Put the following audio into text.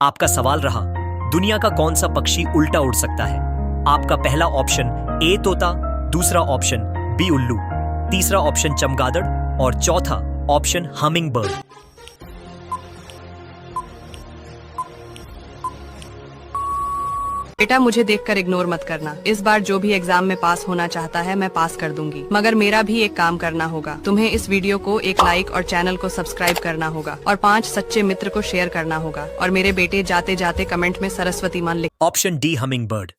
आपका सवाल रहा, दुनिया का कौन सा पक्षी उल्टा उड़ सकता है? आपका पहला ऑप्शन ए तोता, दूसरा ऑप्शन बी उल्लू, तीसरा ऑप्शन चमगादड़ और चौथा ऑप्शन हमिंग बर्ड। बेटा, मुझे देखकर इग्नोर मत करना। इस बार जो भी एग्जाम में पास होना चाहता है मैं पास कर दूंगी, मगर मेरा भी एक काम करना होगा। तुम्हें इस वीडियो को एक लाइक और चैनल को सब्सक्राइब करना होगा और 5 सच्चे मित्र को शेयर करना होगा और मेरे बेटे जाते जाते कमेंट में सरस्वती मान लिख। Option D humming bird.